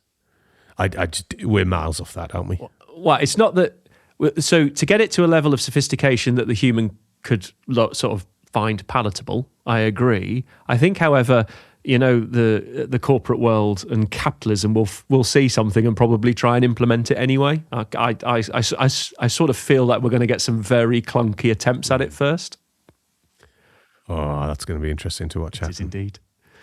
We're miles off that, aren't we? Well, it's not that. So to get it to a level of sophistication that the human could sort of find palatable, I agree. I think, however, the corporate world and capitalism will see something and probably try and implement it anyway. I sort of feel like we're going to get some very clunky attempts at it first. Oh, that's going to be interesting to watch. It is indeed.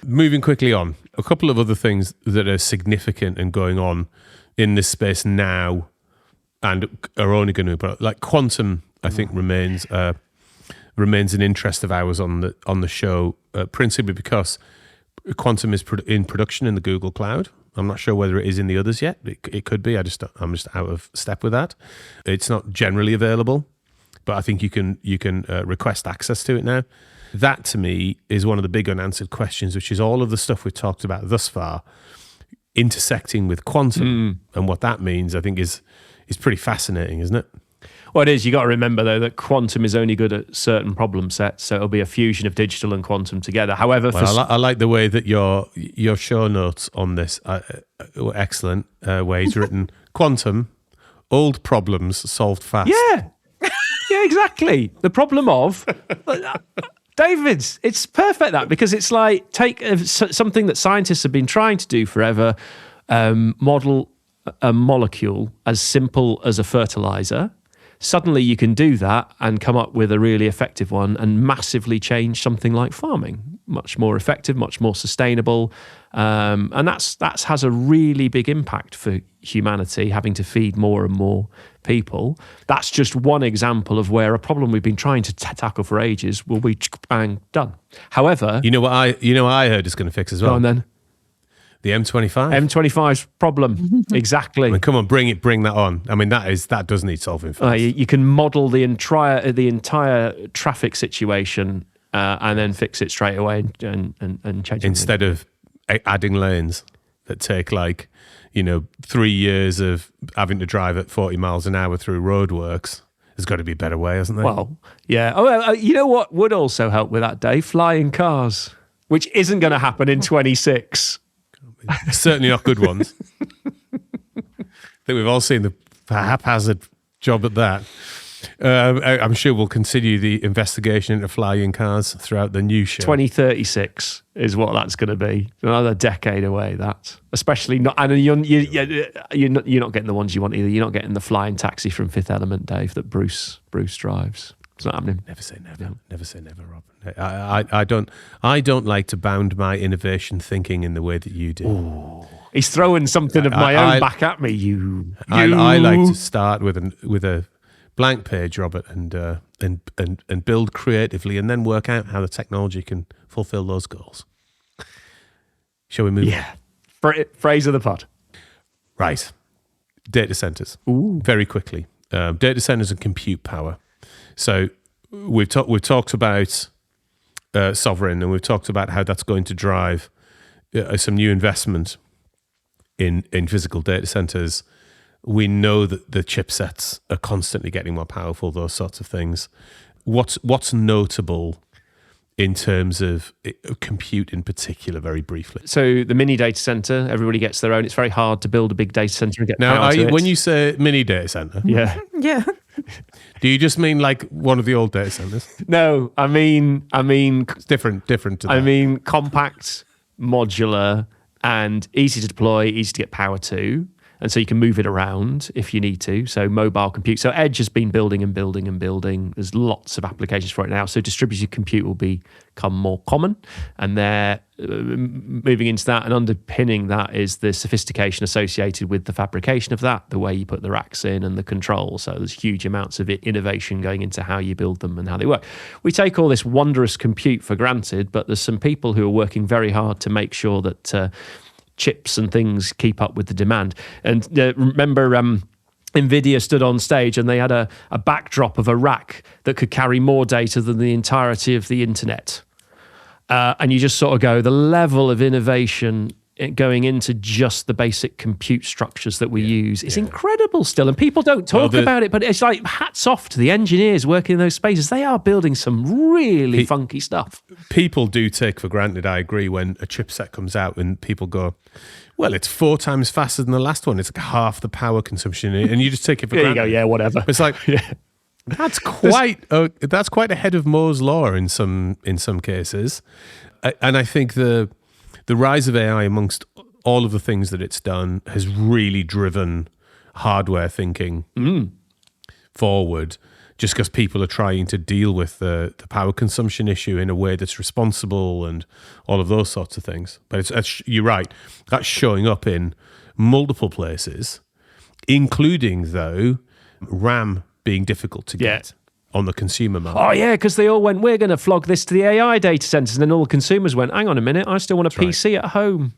Moving quickly on, a couple of other things that are significant and going on in this space now and are only going to, like quantum, I think remains an interest of ours on the show, principally because quantum is in production in the Google Cloud. I'm not sure whether it is in the others yet. It could be. I'm just out of step with that. It's not generally available, but I think you can request access to it now. That, to me, is one of the big unanswered questions, which is all of the stuff we've talked about thus far, intersecting with quantum and what that means, I think is pretty fascinating, isn't it? Well, it is. You got to remember, though, that quantum is only good at certain problem sets, so it'll be a fusion of digital and quantum together. However, I like the way that your show notes on this were excellent, where he's written quantum, old problems solved fast. Yeah, exactly. The problem of... David, it's perfect that, because it's like take something that scientists have been trying to do forever, model a molecule as simple as a fertilizer. Suddenly you can do that and come up with a really effective one and massively change something like farming. much more effective, much more sustainable, and that has a really big impact for humanity, having to feed more and more people. That's just one example of where a problem we've been trying to tackle for ages will be bang done. However, you know what I heard is going to fix as well. Go on then. The M25. M25's problem. Exactly. I mean, come on, bring that on. I mean, that does need solving first. You can model the entire traffic situation and then fix it straight away and change it. Instead of adding lanes that take 3 years of having to drive at 40 miles an hour through roadworks. There's got to be a better way, hasn't there? Well, yeah. Oh, you know what would also help with that, Dave? Flying cars, which isn't going to happen in 26. Certainly not good ones. I think we've all seen the haphazard job at that. I'm sure we'll continue the investigation into flying cars throughout the new show. 2036 is what that's going to be. Another decade away. That, especially not, and you're not getting the ones you want either. You're not getting the flying taxi from Fifth Element, Dave, that Bruce drives. It's not happening. Never say never. No. Never say never, Rob. I don't like to bound my innovation thinking in the way that you do. Ooh. He's throwing something of my own back at me. I like to start with a blank page, Robert, and build creatively, and then work out how the technology can fulfill those goals. Shall we move? Yeah. Phrase of the pod. Right. Data centers. Ooh. Very quickly. Data centers and compute power. So we've talked about sovereign, and we've talked about how that's going to drive some new investment in physical data centers. We know that the chipsets are constantly getting more powerful, those sorts of things. What's notable in terms of compute in particular, very briefly? So the mini data center, everybody gets their own. It's very hard to build a big data center and get power to it. When you say mini data center, yeah. Do you just mean like one of the old data centers? No, I mean it's different to that. I mean compact, modular, and easy to deploy, easy to get power to. And so you can move it around if you need to. So mobile compute. So Edge has been building and building and building. There's lots of applications for it now. So distributed compute will become more common. And they're moving into that, and underpinning that is the sophistication associated with the fabrication of that, the way you put the racks in and the control. So there's huge amounts of innovation going into how you build them and how they work. We take all this wondrous compute for granted, but there's some people who are working very hard to make sure that chips and things keep up with the demand. And remember, NVIDIA stood on stage and they had a backdrop of a rack that could carry more data than the entirety of the internet. And you just sort of go, the level of innovation going into just the basic compute structures that we use is incredible still. And people don't talk about it, but it's like hats off to the engineers working in those spaces. They are building some really funky stuff. People do take for granted, I agree, when a chipset comes out and people go, well, it's 4 times faster than the last one. It's like half the power consumption. And you just take it for granted. You go, yeah, whatever. It's like, that's quite ahead of Moore's law in some cases. And I think the rise of AI, amongst all of the things that it's done, has really driven hardware thinking forward, just because people are trying to deal with the power consumption issue in a way that's responsible and all of those sorts of things. But you're right, that's showing up in multiple places, including, though, RAM being difficult to get. On the consumer market. Oh, yeah, because they all went, we're going to flog this to the AI data centers. And then all the consumers went, hang on a minute, I still want a PC at home.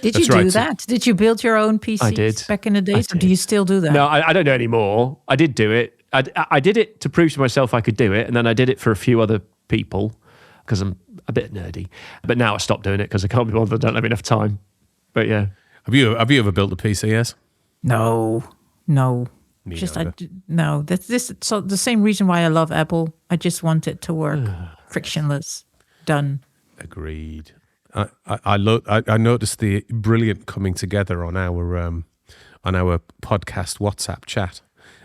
Did you do that? Did you build your own PC I did. back in the days? Or do you still do that? No, I don't do it anymore. I did do it. I did it to prove to myself I could do it. And then I did it for a few other people because I'm a bit nerdy. But now I stopped doing it because I can't be bothered. I don't have enough time. But yeah. Have you ever built a PC, yes? No. That's so the same reason why I love Apple. I just want it to work frictionless. Done. Agreed. I noticed the brilliant coming together on our podcast WhatsApp chat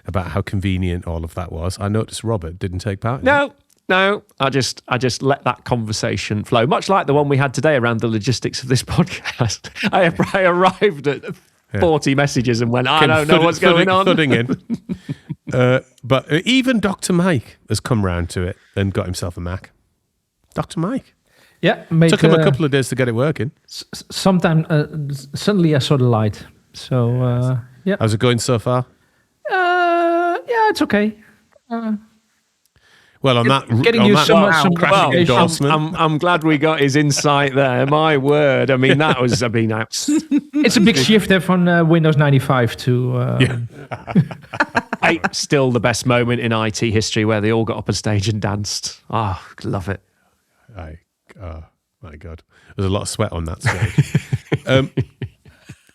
about how convenient all of that was. I noticed Robert didn't take part in it. No, I just let that conversation flow, much like the one we had today around the logistics of this podcast. I arrived at 40 messages and went, I don't know what's going on. Thudding in. But even Dr. Mike has come round to it and got himself a Mac. Dr. Mike. Yeah, Took him a couple of days to get it working. Sometime suddenly I saw the light. So yeah. How's it going so far? Yeah, it's okay. Well, on that, getting on used that some cracking endorsement. I'm glad we got his insight there. My word. I mean, that was, It's a big shift there from Windows 95 to... still the best moment in IT history where they all got up on stage and danced. Oh, love it. Oh, my God. There's a lot of sweat on that stage.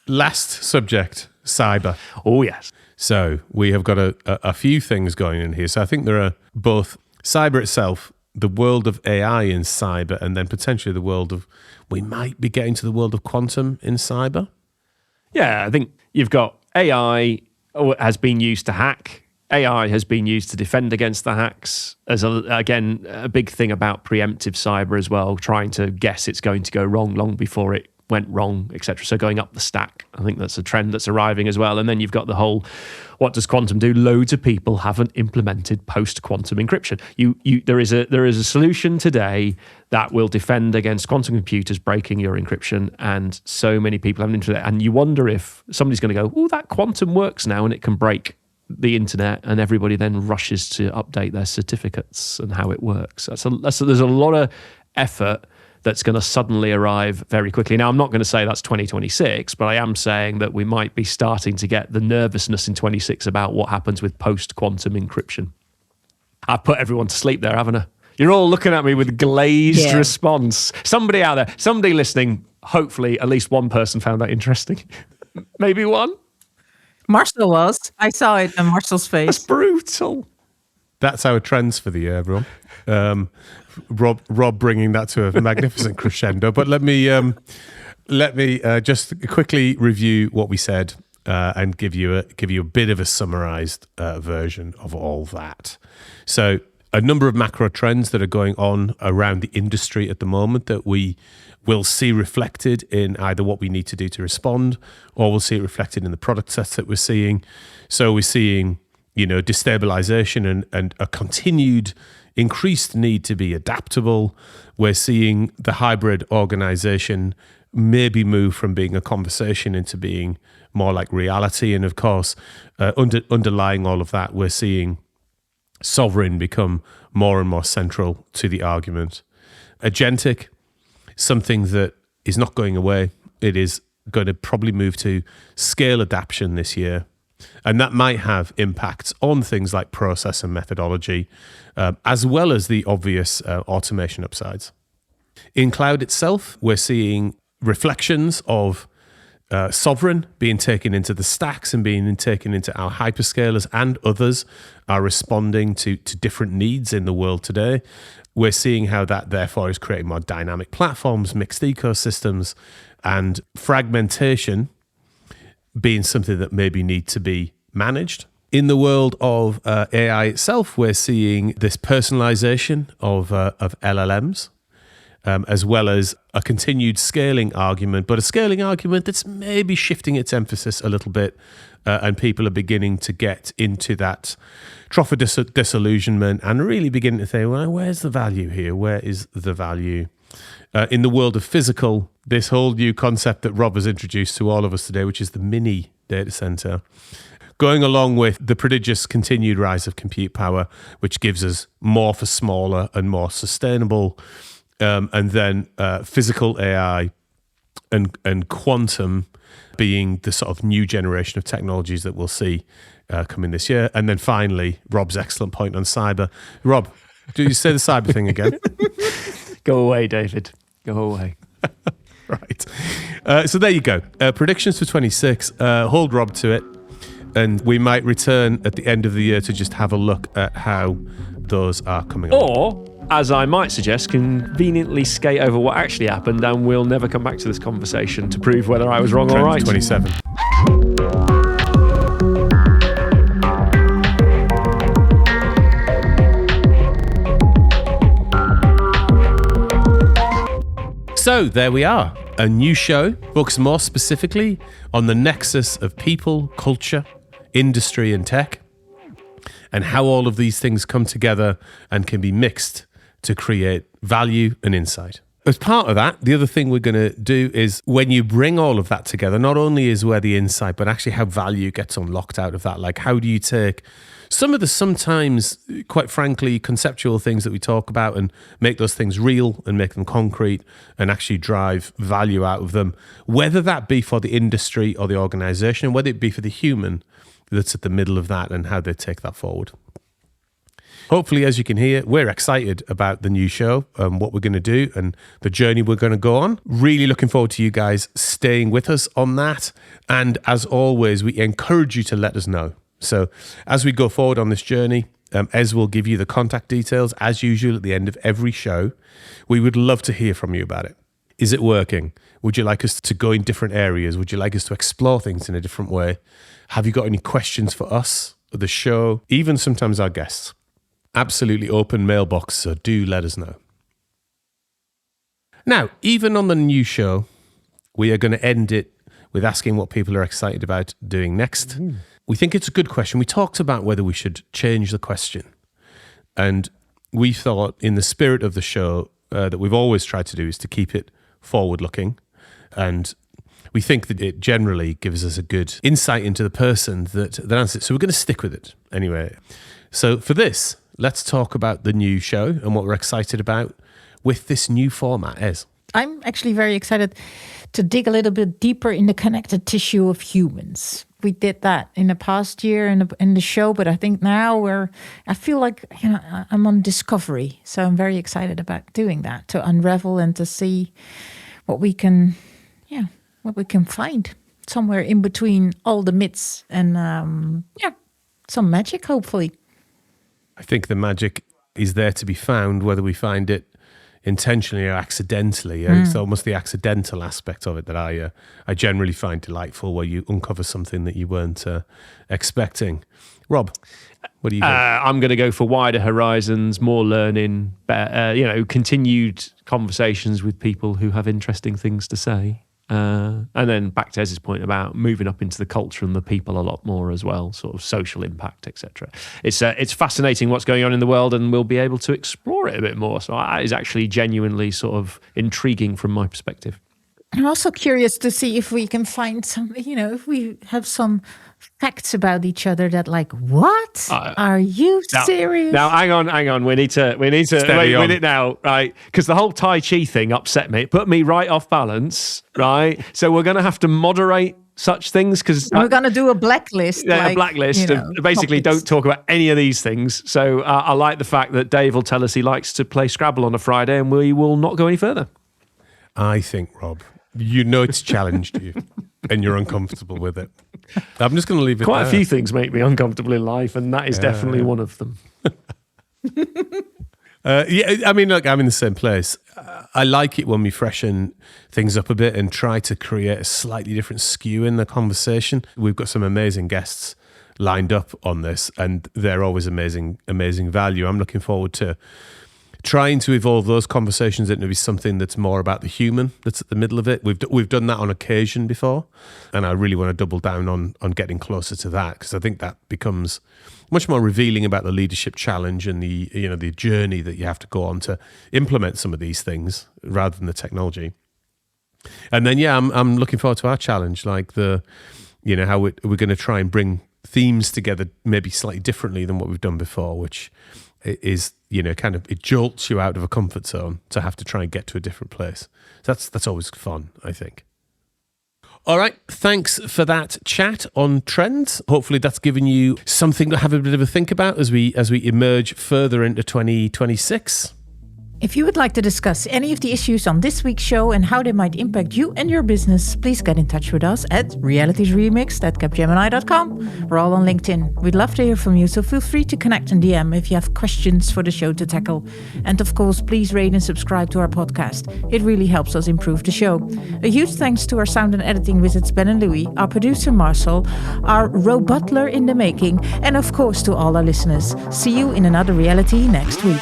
Last subject, cyber. Oh, yes. So we have got a few things going in here. So I think there are both cyber itself, the world of AI in cyber, and then potentially the world of, we might be getting to the world of quantum in cyber. Yeah, I think you've got AI has been used to hack. AI has been used to defend against the hacks. As a big thing about preemptive cyber as well, trying to guess it's going to go wrong long before it went wrong, etc. So going up the stack, I think that's a trend that's arriving as well. And then you've got the whole, what does quantum do? Loads of people haven't implemented post-quantum encryption. There is a solution today that will defend against quantum computers breaking your encryption, and so many people haven't implemented it. And you wonder if somebody's going to go, oh, that quantum works now and it can break the internet, and everybody then rushes to update their certificates and how it works. There's a lot of effort that's going to suddenly arrive very quickly. Now, I'm not going to say that's 2026, but I am saying that we might be starting to get the nervousness in 26 about what happens with post-quantum encryption. I've put everyone to sleep there, haven't I? You're all looking at me with glazed response. Somebody out there, somebody listening, hopefully at least one person found that interesting. Maybe one. Marcel was. I saw it on Marcel's face. That's brutal. That's our trends for the year, everyone. Rob bringing that to a magnificent crescendo. But let me just quickly review what we said and give you a bit of a summarized version of all that. So a number of macro trends that are going on around the industry at the moment that we will see reflected in either what we need to do to respond, or we'll see it reflected in the product sets that we're seeing. So we're seeing, destabilization and a continued increased need to be adaptable. We're seeing the hybrid organization maybe move from being a conversation into being more like reality. And of course, underlying all of that, we're seeing sovereign become more and more central to the argument. Agentic, something that is not going away. It is going to probably move to scale adaptation this year. And that might have impacts on things like process and methodology, as well as the obvious automation upsides. In cloud itself, we're seeing reflections of sovereign being taken into the stacks and being taken into our hyperscalers, and others are responding to different needs in the world today. We're seeing how that therefore is creating more dynamic platforms, mixed ecosystems, and fragmentation being something that maybe need to be managed. In the world of AI itself, we're seeing this personalization of LLMs, as well as a continued scaling argument, but a scaling argument that's maybe shifting its emphasis a little bit, and people are beginning to get into that trough of disillusionment and really beginning to think, well, where's the value here? Where is the value? In the world of physical, this whole new concept that Rob has introduced to all of us today, which is the mini data center, going along with the prodigious continued rise of compute power, which gives us more for smaller and more sustainable, and then physical AI and quantum being the sort of new generation of technologies that we'll see coming this year. And then finally, Rob's excellent point on cyber. Rob, do you say the cyber thing again? Go away, David. Go away. Right. So there you go. Predictions for 26. Hold Rob to it. And we might return at the end of the year to just have a look at how those are coming on. Or, as I might suggest, conveniently skate over what actually happened, and we'll never come back to this conversation to prove whether I was wrong or right. 27. So there we are. A new show focused more specifically on the nexus of people, culture, industry, and tech, and how all of these things come together and can be mixed to create value and insight. As part of that, the other thing we're going to do is when you bring all of that together, not only is where the insight, but actually how value gets unlocked out of that. Like, how do you take some of the sometimes, quite frankly, conceptual things that we talk about and make those things real and make them concrete and actually drive value out of them, whether that be for the industry or the organization, whether it be for the human that's at the middle of that and how they take that forward. Hopefully, as you can hear, we're excited about the new show and what we're going to do and the journey we're going to go on. Really looking forward to you guys staying with us on that. And as always, we encourage you to let us know. So as we go forward on this journey, Ez will give you the contact details as usual at the end of every show. We would love to hear from you about it. Is it working? Would you like us to go in different areas? Would you like us to explore things in a different way? Have you got any questions for us, the show, even sometimes our guests? Absolutely open mailbox, so do let us know. Now, even on the new show, we are going to end it with asking what people are excited about doing next. We think it's a good question. We talked about whether we should change the question. And we thought, in the spirit of the show, that we've always tried to do is to keep it forward-looking. And we think that it generally gives us a good insight into the person that answers it. So we're going to stick with it anyway. So for this, let's talk about the new show and what we're excited about with this new format, Ez. I'm actually very excited to dig a little bit deeper in the connected tissue of humans. We did that in the past year in the show, but I think now I feel like I'm on discovery. So I'm very excited about doing that, to unravel and to see what we can find somewhere in between all the myths and some magic, hopefully. I think the magic is there to be found, whether we find it intentionally or accidentally. It's almost the accidental aspect of it that I generally find delightful, where you uncover something that you weren't expecting. Rob, what do you think? I'm going to go for wider horizons, more learning, continued conversations with people who have interesting things to say. And then back to Ez's point about moving up into the culture and the people a lot more as well, sort of social impact, etc. It's fascinating what's going on in the world, and we'll be able to explore it a bit more. So that is actually genuinely sort of intriguing from my perspective. I'm also curious to see if we can find some, if we have some facts about each other that, like, what? Are you serious? Now, hang on. We need to wait a minute now, right? Because the whole Tai Chi thing upset me. It put me right off balance, right? So we're going to have to moderate such things, because we're going to do a blacklist. A blacklist of basically topics. Don't talk about any of these things. So I like the fact that Dave will tell us he likes to play Scrabble on a Friday, and we will not go any further. I think, Rob, it's challenged you and you're uncomfortable with it. I'm just going to leave it Quite there. a few things make me uncomfortable in life, and that is definitely one of them. Look, I'm in the same place. I like it when we freshen things up a bit and try to create a slightly different skew in the conversation. We've got some amazing guests lined up on this, and they're always amazing value. I'm looking forward to trying to evolve those conversations into be something that's more about the human that's at the middle of it. We've done that on occasion before, and I really want to double down on getting closer to that, because I think that becomes much more revealing about the leadership challenge and the journey that you have to go on to implement some of these things rather than the technology. And then I'm looking forward to our challenge, like how we're going to try and bring themes together maybe slightly differently than what we've done before, which is it jolts you out of a comfort zone to have to try and get to a different place. So that's always fun, I think. All right, thanks for that chat on trends. Hopefully that's given you something to have a bit of a think about as we emerge further into 2026. If you would like to discuss any of the issues on this week's show and how they might impact you and your business, please get in touch with us at realitysremixed@capgemini.com. We're all on LinkedIn. We'd love to hear from you, so feel free to connect and DM if you have questions for the show to tackle. And of course, please rate and subscribe to our podcast. It really helps us improve the show. A huge thanks to our sound and editing wizards Ben and Louis, our producer Marcel, our robotler in the making, and of course to all our listeners. See you in another reality next week.